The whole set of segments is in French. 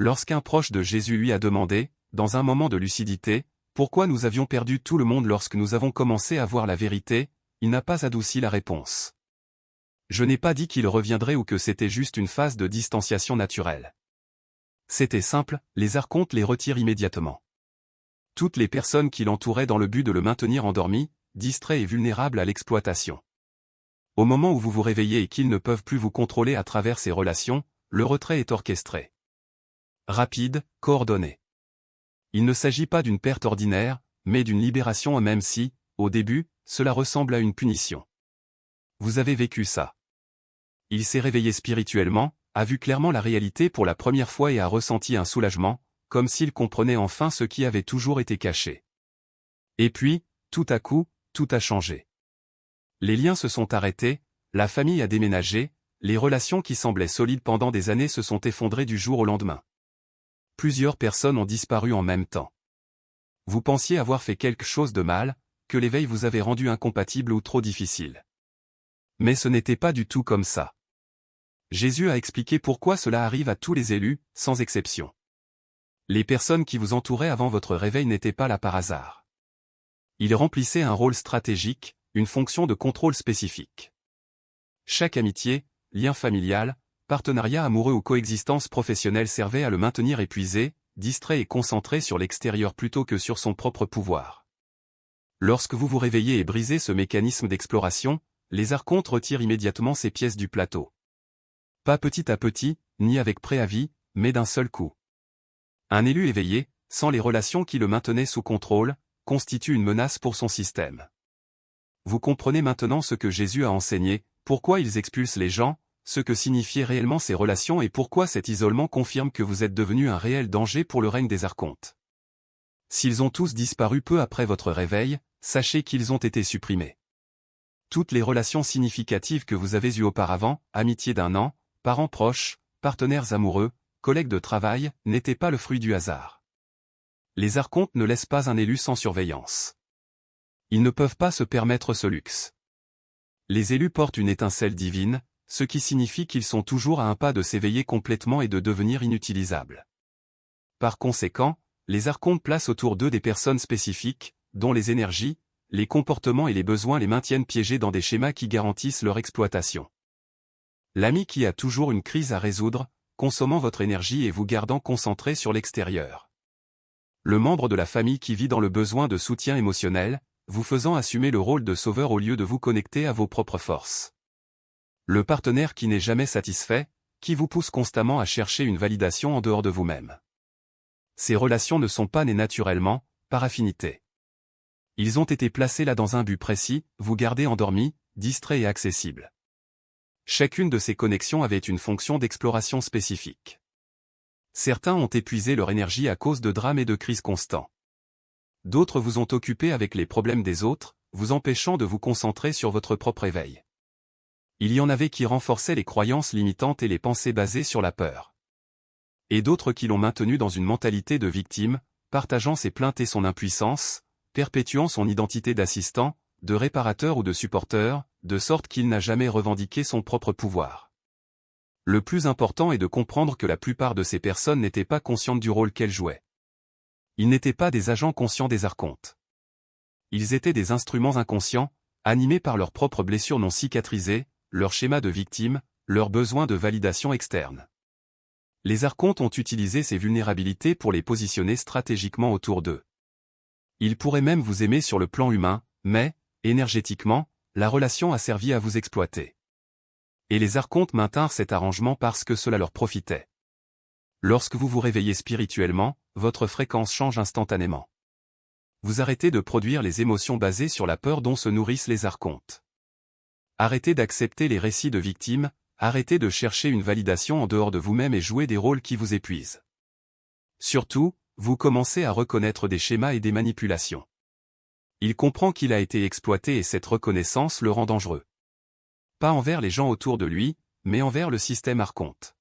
Lorsqu'un proche de Jésus lui a demandé, dans un moment de lucidité, pourquoi nous avions perdu tout le monde lorsque nous avons commencé à voir la vérité, il n'a pas adouci la réponse. Je n'ai pas dit qu'il reviendrait ou que c'était juste une phase de distanciation naturelle. C'était simple, les archontes les retirent immédiatement. Toutes les personnes qui l'entouraient dans le but de le maintenir endormi, distrait et vulnérable à l'exploitation. Au moment où vous vous réveillez et qu'ils ne peuvent plus vous contrôler à travers ces relations, le retrait est orchestré. Rapide, coordonné. Il ne s'agit pas d'une perte ordinaire, mais d'une libération même si, au début, cela ressemble à une punition. Vous avez vécu ça. Il s'est réveillé spirituellement, a vu clairement la réalité pour la première fois et a ressenti un soulagement, comme s'il comprenait enfin ce qui avait toujours été caché. Et puis, tout à coup, tout a changé. Les liens se sont arrêtés, la famille a déménagé, les relations qui semblaient solides pendant des années se sont effondrées du jour au lendemain. Plusieurs personnes ont disparu en même temps. Vous pensiez avoir fait quelque chose de mal, que l'éveil vous avait rendu incompatible ou trop difficile. Mais ce n'était pas du tout comme ça. Jésus a expliqué pourquoi cela arrive à tous les élus, sans exception. Les personnes qui vous entouraient avant votre réveil n'étaient pas là par hasard. Ils remplissaient un rôle stratégique, une fonction de contrôle spécifique. Chaque amitié, lien familial, partenariat amoureux ou coexistence professionnelle servait à le maintenir épuisé, distrait et concentré sur l'extérieur plutôt que sur son propre pouvoir. Lorsque vous vous réveillez et brisez ce mécanisme d'exploration, les archontes retirent immédiatement ces pièces du plateau. Pas petit à petit, ni avec préavis, mais d'un seul coup. Un élu éveillé, sans les relations qui le maintenaient sous contrôle, constitue une menace pour son système. Vous comprenez maintenant ce que Jésus a enseigné, pourquoi ils expulsent les gens, ce que signifiaient réellement ces relations et pourquoi cet isolement confirme que vous êtes devenu un réel danger pour le règne des archontes. S'ils ont tous disparu peu après votre réveil, sachez qu'ils ont été supprimés. Toutes les relations significatives que vous avez eues auparavant, amitié d'un an, parents proches, partenaires amoureux, collègues de travail, n'étaient pas le fruit du hasard. Les archontes ne laissent pas un élu sans surveillance. Ils ne peuvent pas se permettre ce luxe. Les élus portent une étincelle divine, ce qui signifie qu'ils sont toujours à un pas de s'éveiller complètement et de devenir inutilisables. Par conséquent, les archontes placent autour d'eux des personnes spécifiques, dont les énergies, les comportements et les besoins les maintiennent piégés dans des schémas qui garantissent leur exploitation. L'ami qui a toujours une crise à résoudre, consommant votre énergie et vous gardant concentré sur l'extérieur. Le membre de la famille qui vit dans le besoin de soutien émotionnel, vous faisant assumer le rôle de sauveur au lieu de vous connecter à vos propres forces. Le partenaire qui n'est jamais satisfait, qui vous pousse constamment à chercher une validation en dehors de vous-même. Ces relations ne sont pas nées naturellement, par affinité. Ils ont été placés là dans un but précis, vous garder endormi, distrait et accessible. Chacune de ces connexions avait une fonction d'exploration spécifique. Certains ont épuisé leur énergie à cause de drames et de crises constants. D'autres vous ont occupé avec les problèmes des autres, vous empêchant de vous concentrer sur votre propre éveil. Il y en avait qui renforçaient les croyances limitantes et les pensées basées sur la peur. Et d'autres qui l'ont maintenu dans une mentalité de victime, partageant ses plaintes et son impuissance, perpétuant son identité d'assistant, de réparateur ou de supporteur, de sorte qu'il n'a jamais revendiqué son propre pouvoir. Le plus important est de comprendre que la plupart de ces personnes n'étaient pas conscientes du rôle qu'elles jouaient. Ils n'étaient pas des agents conscients des archontes. Ils étaient des instruments inconscients, animés par leurs propres blessures non cicatrisées, leur schéma de victime, leurs besoins de validation externe. Les archontes ont utilisé ces vulnérabilités pour les positionner stratégiquement autour d'eux. Ils pourraient même vous aimer sur le plan humain, mais, énergétiquement, la relation a servi à vous exploiter. Et les archontes maintinrent cet arrangement parce que cela leur profitait. Lorsque vous vous réveillez spirituellement, votre fréquence change instantanément. Vous arrêtez de produire les émotions basées sur la peur dont se nourrissent les archontes. Arrêtez d'accepter les récits de victimes, arrêtez de chercher une validation en dehors de vous-même et jouer des rôles qui vous épuisent. Surtout, vous commencez à reconnaître des schémas et des manipulations. Il comprend qu'il a été exploité et cette reconnaissance le rend dangereux. Pas envers les gens autour de lui, mais envers le système archonte.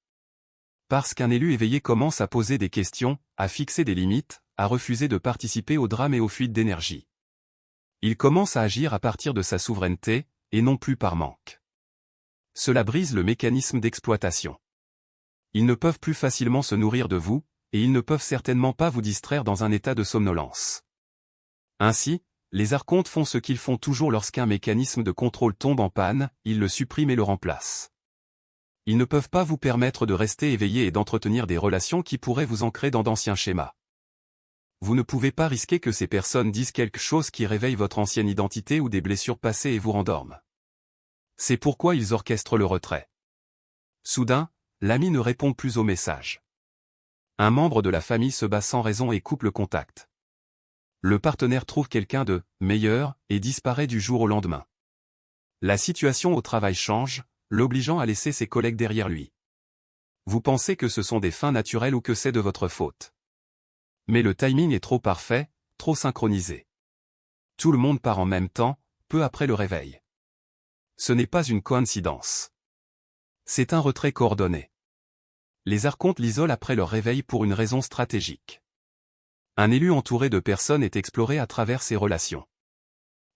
Parce qu'un élu éveillé commence à poser des questions, à fixer des limites, à refuser de participer aux drames et aux fuites d'énergie. Il commence à agir à partir de sa souveraineté, et non plus par manque. Cela brise le mécanisme d'exploitation. Ils ne peuvent plus facilement se nourrir de vous, et ils ne peuvent certainement pas vous distraire dans un état de somnolence. Ainsi, les archontes font ce qu'ils font toujours lorsqu'un mécanisme de contrôle tombe en panne, ils le suppriment et le remplacent. Ils ne peuvent pas vous permettre de rester éveillé et d'entretenir des relations qui pourraient vous ancrer dans d'anciens schémas. Vous ne pouvez pas risquer que ces personnes disent quelque chose qui réveille votre ancienne identité ou des blessures passées et vous rendorment. C'est pourquoi ils orchestrent le retrait. Soudain, l'ami ne répond plus au message. Un membre de la famille se bat sans raison et coupe le contact. Le partenaire trouve quelqu'un de meilleur et disparaît du jour au lendemain. La situation au travail change, l'obligeant à laisser ses collègues derrière lui. Vous pensez que ce sont des fins naturelles ou que c'est de votre faute. Mais le timing est trop parfait, trop synchronisé. Tout le monde part en même temps, peu après le réveil. Ce n'est pas une coïncidence. C'est un retrait coordonné. Les archontes l'isolent après leur réveil pour une raison stratégique. Un élu entouré de personnes est exploré à travers ses relations.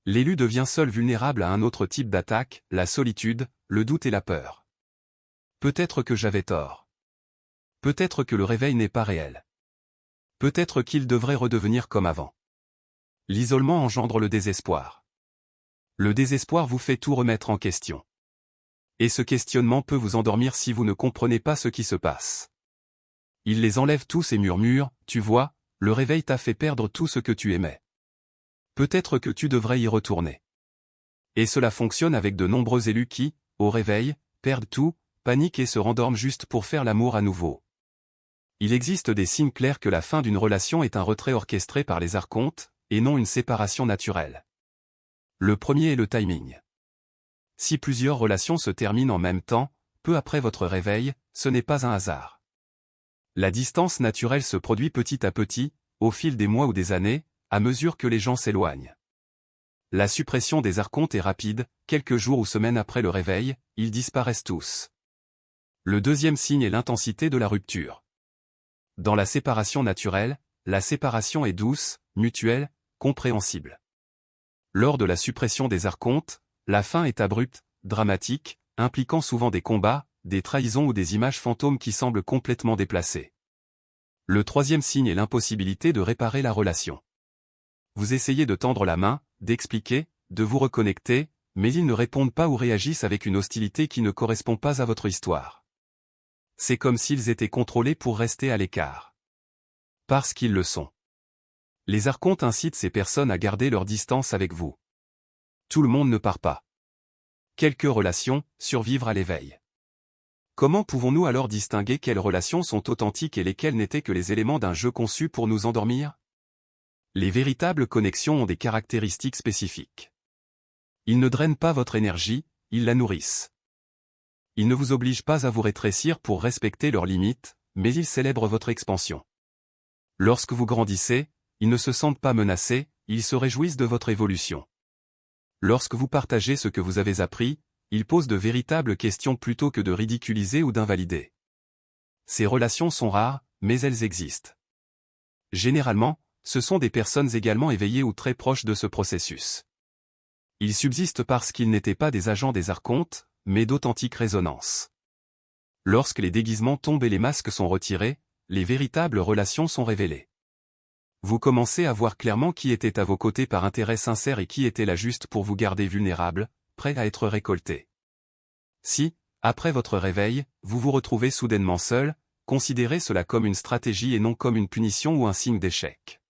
L'élu devient seul vulnérable à un autre type d'attaque, la solitude, le doute et la peur. Peut-être que j'avais tort. Peut-être que le réveil n'est pas réel. Peut-être qu'il devrait redevenir comme avant. L'isolement engendre le désespoir. Le désespoir vous fait tout remettre en question. Et ce questionnement peut vous endormir si vous ne comprenez pas ce qui se passe. Il les enlève tous et murmure, tu vois, le réveil t'a fait perdre tout ce que tu aimais. Peut-être que tu devrais y retourner. Et cela fonctionne avec de nombreux élus qui, au réveil, perdent tout, paniquent et se rendorment juste pour faire l'amour à nouveau. Il existe des signes clairs que la fin d'une relation est un retrait orchestré par les archontes, et non une séparation naturelle. Le premier est le timing. Si plusieurs relations se terminent en même temps, peu après votre réveil, ce n'est pas un hasard. La distance naturelle se produit petit à petit, au fil des mois ou des années, à mesure que les gens s'éloignent. La suppression des archontes est rapide, quelques jours ou semaines après le réveil, ils disparaissent tous. Le deuxième signe est l'intensité de la rupture. Dans la séparation naturelle, la séparation est douce, mutuelle, compréhensible. Lors de la suppression des archontes, la fin est abrupte, dramatique, impliquant souvent des combats, des trahisons ou des images fantômes qui semblent complètement déplacées. Le troisième signe est l'impossibilité de réparer la relation. Vous essayez de tendre la main, d'expliquer, de vous reconnecter, mais ils ne répondent pas ou réagissent avec une hostilité qui ne correspond pas à votre histoire. C'est comme s'ils étaient contrôlés pour rester à l'écart. Parce qu'ils le sont. Les archontes incitent ces personnes à garder leur distance avec vous. Tout le monde ne part pas. Quelques relations, survivre à l'éveil. Comment pouvons-nous alors distinguer quelles relations sont authentiques et lesquelles n'étaient que les éléments d'un jeu conçu pour nous endormir? Les véritables connexions ont des caractéristiques spécifiques. Ils ne drainent pas votre énergie, ils la nourrissent. Ils ne vous obligent pas à vous rétrécir pour respecter leurs limites, mais ils célèbrent votre expansion. Lorsque vous grandissez, ils ne se sentent pas menacés, ils se réjouissent de votre évolution. Lorsque vous partagez ce que vous avez appris, ils posent de véritables questions plutôt que de ridiculiser ou d'invalider. Ces relations sont rares, mais elles existent. Généralement, ce sont des personnes également éveillées ou très proches de ce processus. Ils subsistent parce qu'ils n'étaient pas des agents des archontes, mais d'authentiques résonances. Lorsque les déguisements tombent et les masques sont retirés, les véritables relations sont révélées. Vous commencez à voir clairement qui était à vos côtés par intérêt sincère et qui était là juste pour vous garder vulnérable, prêt à être récolté. Si, après votre réveil, vous vous retrouvez soudainement seul, considérez cela comme une stratégie et non comme une punition ou un signe d'échec.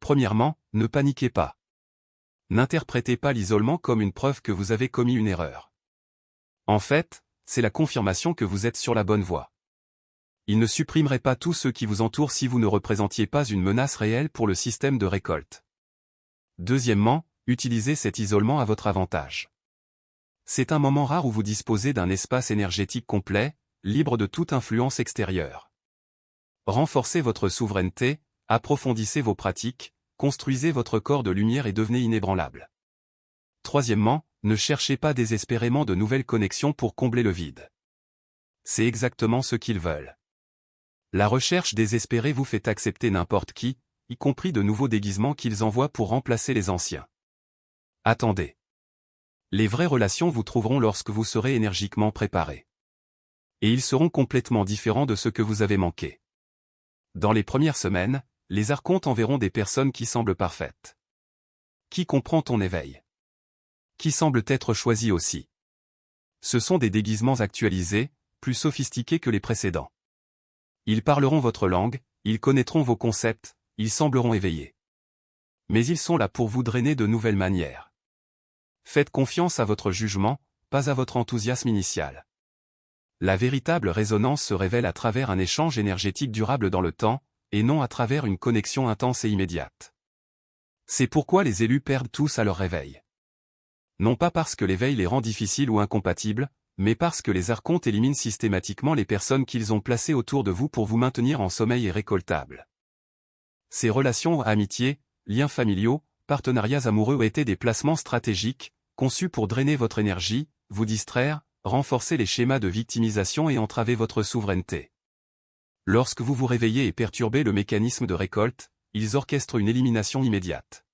Premièrement, ne paniquez pas. N'interprétez pas l'isolement comme une preuve que vous avez commis une erreur. En fait, c'est la confirmation que vous êtes sur la bonne voie. Il ne supprimerait pas tous ceux qui vous entourent si vous ne représentiez pas une menace réelle pour le système de récolte. Deuxièmement, utilisez cet isolement à votre avantage. C'est un moment rare où vous disposez d'un espace énergétique complet, libre de toute influence extérieure. Renforcez votre souveraineté, approfondissez vos pratiques, construisez votre corps de lumière et devenez inébranlable. Troisièmement, ne cherchez pas désespérément de nouvelles connexions pour combler le vide. C'est exactement ce qu'ils veulent. La recherche désespérée vous fait accepter n'importe qui, y compris de nouveaux déguisements qu'ils envoient pour remplacer les anciens. Attendez. Les vraies relations vous trouveront lorsque vous serez énergiquement préparé. Et ils seront complètement différents de ce que vous avez manqué. Dans les premières semaines, les archontes enverront des personnes qui semblent parfaites. Qui comprend ton éveil? Qui semblent être choisies aussi. Ce sont des déguisements actualisés, plus sophistiqués que les précédents. Ils parleront votre langue, ils connaîtront vos concepts, ils sembleront éveillés. Mais ils sont là pour vous drainer de nouvelles manières. Faites confiance à votre jugement, pas à votre enthousiasme initial. La véritable résonance se révèle à travers un échange énergétique durable dans le temps, et non à travers une connexion intense et immédiate. C'est pourquoi les élus perdent tous à leur réveil. Non pas parce que l'éveil les rend difficiles ou incompatibles, mais parce que les archontes éliminent systématiquement les personnes qu'ils ont placées autour de vous pour vous maintenir en sommeil et récoltable. Ces relations, amitiés, liens familiaux, partenariats amoureux étaient des placements stratégiques, conçus pour drainer votre énergie, vous distraire, renforcer les schémas de victimisation et entraver votre souveraineté. Lorsque vous vous réveillez et perturbez le mécanisme de récolte, ils orchestrent une élimination immédiate.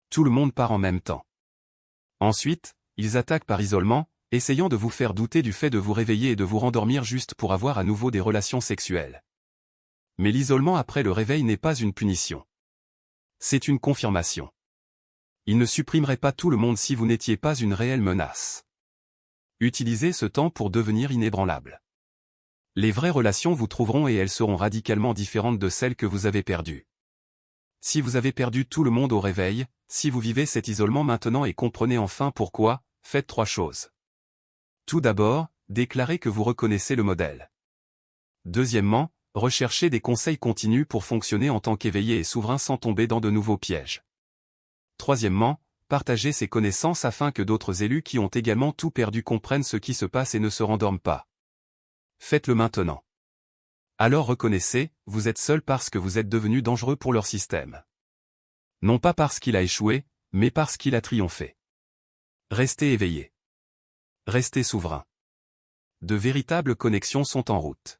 Tout le monde part en même temps. Ensuite, ils attaquent par isolement, essayant de vous faire douter du fait de vous réveiller et de vous rendormir juste pour avoir à nouveau des relations sexuelles. Mais l'isolement après le réveil n'est pas une punition. C'est une confirmation. Il ne supprimerait pas tout le monde si vous n'étiez pas une réelle menace. Utilisez ce temps pour devenir inébranlable. Les vraies relations vous trouveront et elles seront radicalement différentes de celles que vous avez perdues. Si vous avez perdu tout le monde au réveil, si vous vivez cet isolement maintenant et comprenez enfin pourquoi, faites 3 choses. Tout d'abord, déclarez que vous reconnaissez le modèle. Deuxièmement, recherchez des conseils continus pour fonctionner en tant qu'éveillé et souverain sans tomber dans de nouveaux pièges. Troisièmement, partagez ces connaissances afin que d'autres élus qui ont également tout perdu comprennent ce qui se passe et ne se rendorment pas. Faites-le maintenant. Alors reconnaissez, vous êtes seul parce que vous êtes devenu dangereux pour leur système. Non pas parce qu'il a échoué, mais parce qu'il a triomphé. Restez éveillé. Restez souverain. De véritables connexions sont en route.